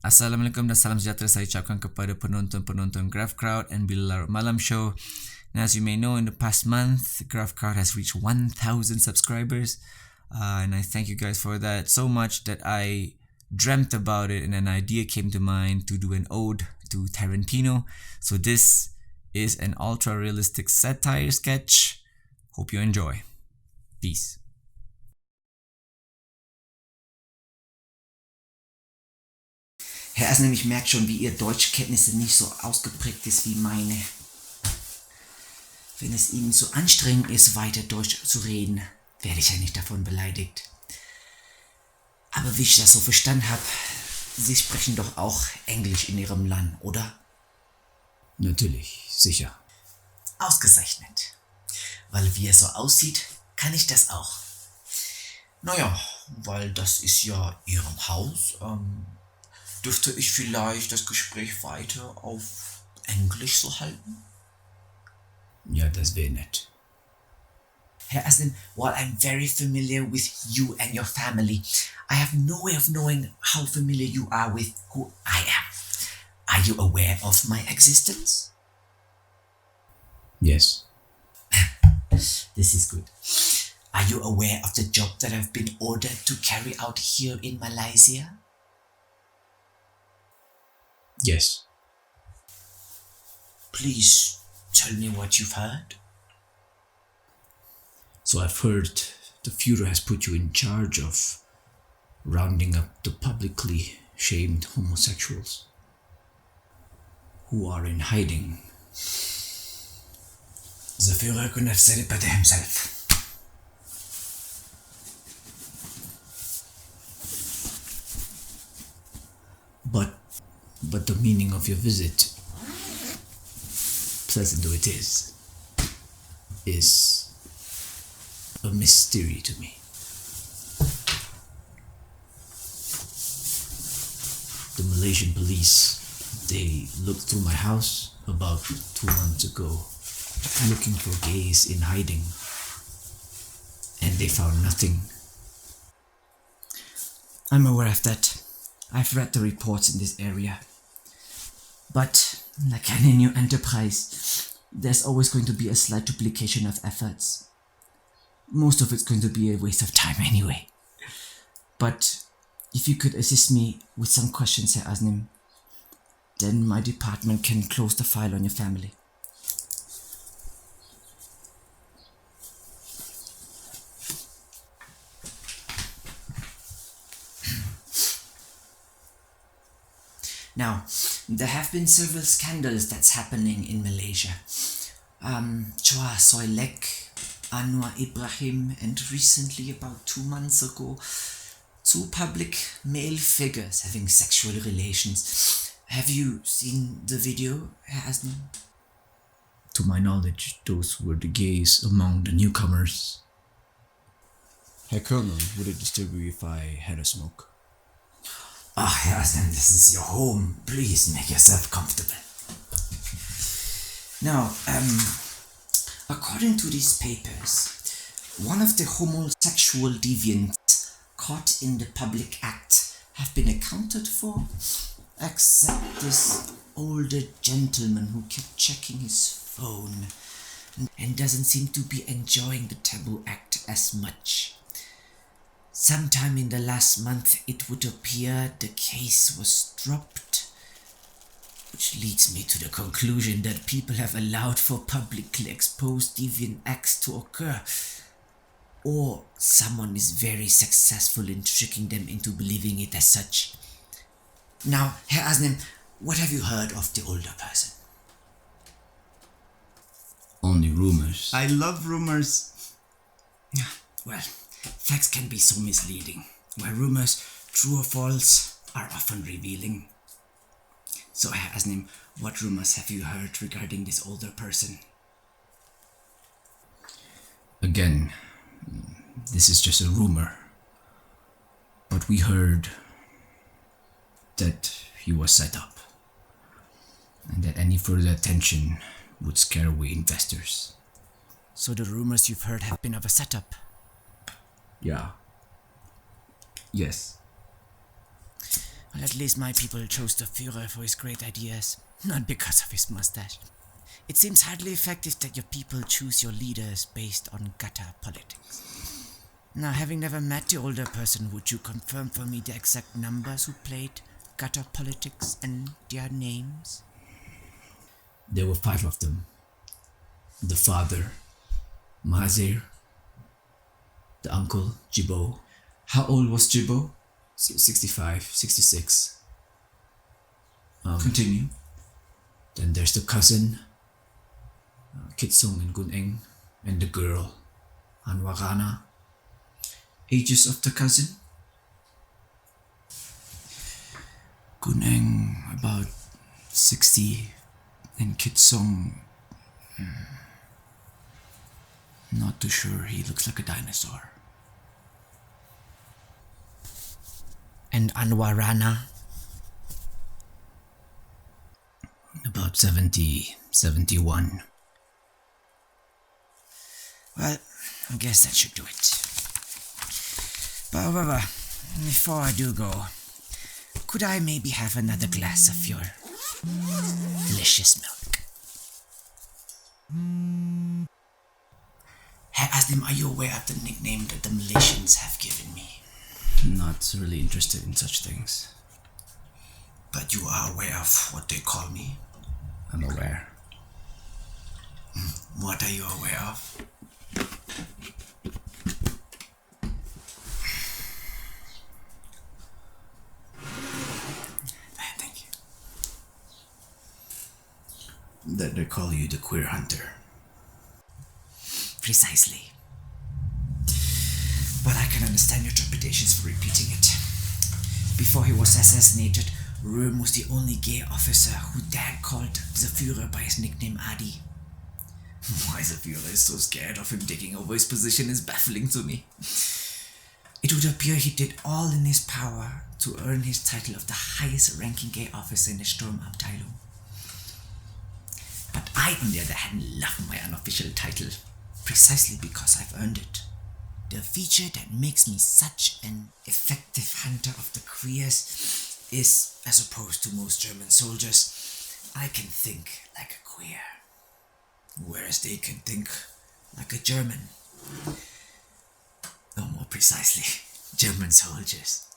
Assalamualaikum dan salam sejahtera saya ucapkan kepada penonton-penonton Graph Crowd and Bila Larut Malam Show. And as you may know, in the past month, Graph Crowd has reached 1,000 subscribers. And I thank you guys for that so much that I dreamt about it and an idea came to mind to do an ode to Tarantino. So this is an ultra-realistic satire sketch. Hope you enjoy. Peace. Herr Azmin, ich merke schon, wie Ihr Deutschkenntnisse nicht so ausgeprägt ist wie meine. Wenn es Ihnen zu anstrengend ist, weiter Deutsch zu reden, werde ich ja nicht davon beleidigt. Aber wie ich das so verstanden habe, Sie sprechen doch auch Englisch in Ihrem Land, oder? Natürlich, sicher. Ausgezeichnet. Weil wie es so aussieht, kann ich das auch. Naja, weil das ist ja Ihrem Haus, dürfte ich vielleicht das Gespräch weiter auf Englisch so halten? Ja, das wäre nett. Herr Azmin, while I'm very familiar with you and your family, I have no way of knowing how familiar you are with who I am. Are you aware of my existence? Yes. This is good. Are you aware of the job that I've been ordered to carry out here in Malaysia? Yes. Please tell me what you've heard. So I've heard the Führer has put you in charge of rounding up the publicly shamed homosexuals who are in hiding. The Führer couldn't have said it better himself. But the meaning of your visit, pleasant though it is a mystery to me. The Malaysian police, they looked through my house about 2 months ago, looking for gays in hiding, and they found nothing. I'm aware of that. I've read the reports in this area. But, like any new enterprise, there's always going to be a slight duplication of efforts. Most of it's going to be a waste of time anyway. But if you could assist me with some questions, Herr Azmin, then my department can close the file on your family. Now, there have been several scandals that's happening in Malaysia. Chua Soilek, Anwar Ibrahim, and recently, about 2 months ago, 2 public male figures having sexual relations. Have you seen the video, Herr Azmin? To my knowledge, those were the gays among the newcomers. Herr Colonel, would it disturb you if I had a smoke? Ah, Herr Azmin, this is your home. Please make yourself comfortable. Now, according to these papers, one of the homosexual deviants caught in the public act have been accounted for, except this older gentleman who kept checking his phone and doesn't seem to be enjoying the taboo act as much. Sometime in the last month, it would appear the case was dropped, which leads me to the conclusion that people have allowed for publicly exposed deviant acts to occur, or someone is very successful in tricking them into believing it as such. Now, Herr Azmin, what have you heard of the older person? Only rumors. I love rumors. Well, facts can be so misleading, while rumors, true or false, are often revealing. So, Herr Azmin, what rumors have you heard regarding this older person? Again, this is just a rumor. But we heard that he was set up, and that any further attention would scare away investors. So the rumors you've heard have been of a setup? Yeah. Yes. Well, at least my people chose the Führer for his great ideas, not because of his mustache. It seems hardly effective that your people choose your leaders based on gutter politics. Now, having never met the older person, would you confirm for me the exact numbers who played gutter politics and their names? There were 5 of them. The father, Mazir. The uncle, Jibo. How old was Jibo? 65, 66. Continue. Then there's the cousin, Kitsong and Guneng, and the girl, Anwarana. Ages of the cousin? Guneng, about 60, and Kitsong, not too sure. He looks like a dinosaur. And Anwarana? About 70, 71. Well, I guess that should do it. But however, before I do go, could I maybe have another glass of your delicious milk? Hey, Azmin, are you aware of the nickname that the Malaysians have given me? Not really interested in such things. But you are aware of what they call me? I'm aware. What are you aware of? Thank you. That they call you the queer hunter. Precisely. But I can understand your trepidations for repeating it. Before he was assassinated, Röhm was the only gay officer who dared called the Führer by his nickname Adi. Why the Führer is so scared of him taking over his position is baffling to me. It would appear he did all in his power to earn his title of the highest ranking gay officer in the Sturmabteilung. But I, on the other hand, love my unofficial title, precisely because I've earned it. The feature that makes me such an effective hunter of the queers is, as opposed to most German soldiers, I can think like a queer, whereas they can think like a German. Or more precisely, German soldiers.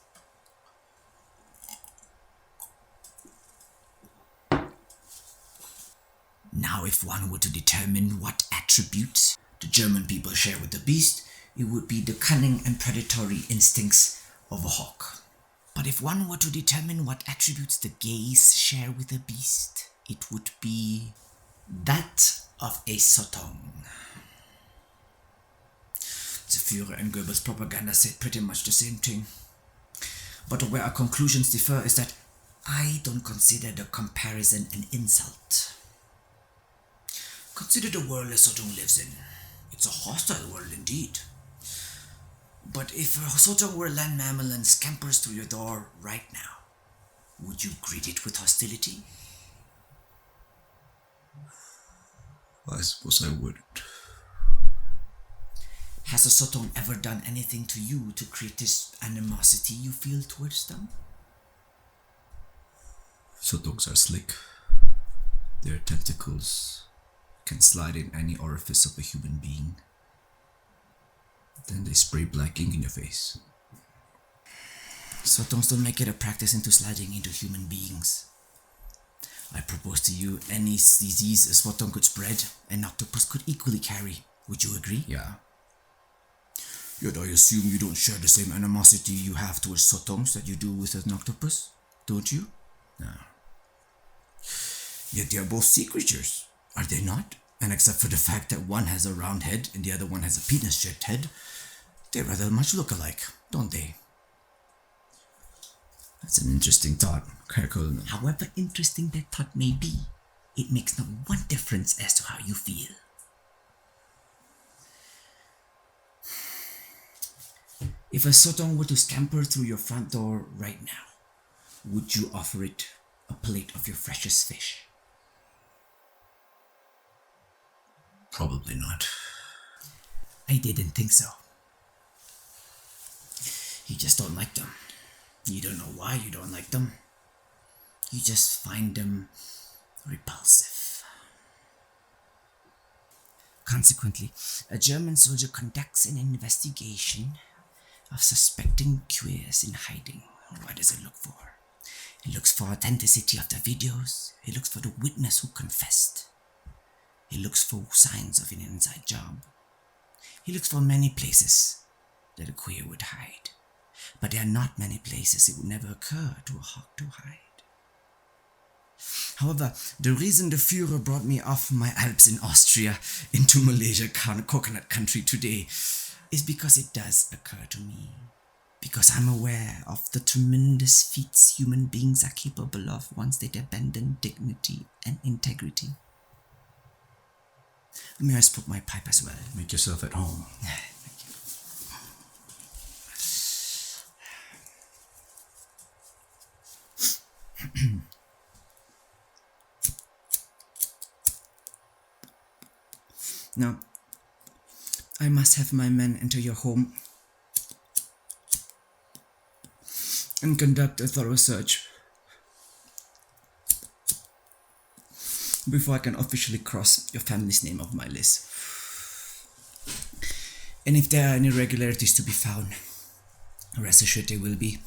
Now, if one were to determine what attributes the German people share with the beast, it would be the cunning and predatory instincts of a hawk. But if one were to determine what attributes the gays share with the beast, it would be that of a Sotong. The Führer and Goebbels' propaganda said pretty much the same thing. But where our conclusions differ is that I don't consider the comparison an insult. Consider the world a Sotong lives in. It's a hostile world indeed. But if a Sotong were a land mammal and scampers through your door right now, would you greet it with hostility? I suppose I would. Has a Sotong ever done anything to you to create this animosity you feel towards them? Sotongs are slick. Their tentacles can slide in any orifice of a human being. Then they spray black ink in your face. Sotongs don't make it a practice into sliding into human beings. I propose to you any disease a Sotong could spread, an octopus could equally carry. Would you agree? Yeah. Yet I assume you don't share the same animosity you have towards Sotongs that you do with an octopus, don't you? No. Yet they are both sea creatures, are they not? And except for the fact that one has a round head and the other one has a penis-shaped head, they rather much look alike, don't they? That's an interesting thought, Colonel. However interesting that thought may be, it makes not one difference as to how you feel. If a Sotong were to scamper through your front door right now, would you offer it a plate of your freshest fish? Probably not. I didn't think so. You just don't like them. You don't know why you don't like them. You just find them repulsive. Consequently, a German soldier conducts an investigation of suspecting queers in hiding. What does it look for? It looks for authenticity of the videos. It looks for the witness who confessed. He looks for signs of an inside job. He looks for many places that a queer would hide. But there are not many places it would never occur to a hawk to hide. However, the reason the Führer brought me off my Alps in Austria into Malaysia, coconut country today, is because it does occur to me. Because I'm aware of the tremendous feats human beings are capable of once they abandon dignity and integrity. May I smoke my pipe as well? Make yourself at home. Now, I must have my men enter your home and conduct a thorough search before I can officially cross your family's name off my list. And if there are any irregularities to be found, rest assured there will be.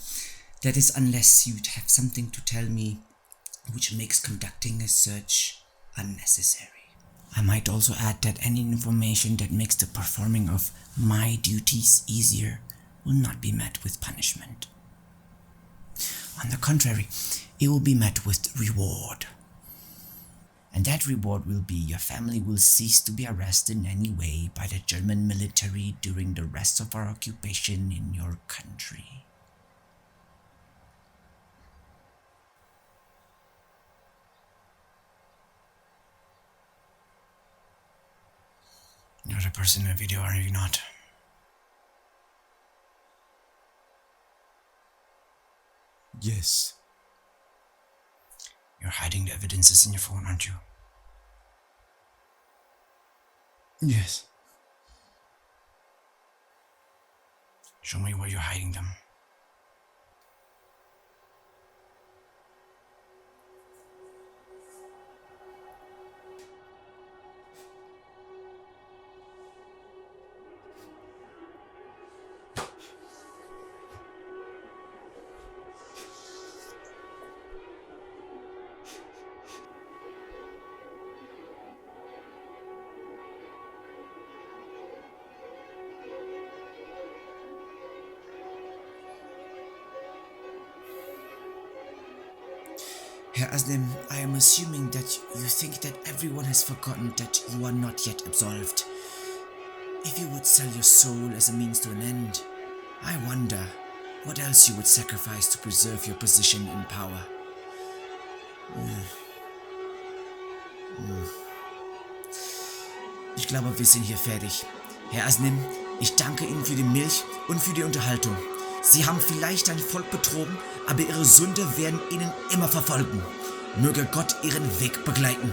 That is, unless you'd have something to tell me which makes conducting a search unnecessary. I might also add that any information that makes the performing of my duties easier will not be met with punishment. On the contrary, it will be met with reward. And that reward will be your family will cease to be arrested in any way by the German military during the rest of our occupation in your country. You're the person in the video, are you not? Yes. You're hiding the evidences in your phone, aren't you? Yes. Show me where you're hiding them. Herr Azmin, I am assuming that you think that everyone has forgotten that you are not yet absolved. If you would sell your soul as a means to an end, I wonder what else you would sacrifice to preserve your position in power. Ich glaube, wir sind hier fertig. Herr Azmin, ich danke Ihnen für die Milch und für die Unterhaltung. Sie haben vielleicht ein Volk betrogen, aber Ihre Sünde werden Ihnen immer verfolgen. Möge Gott Ihren Weg begleiten.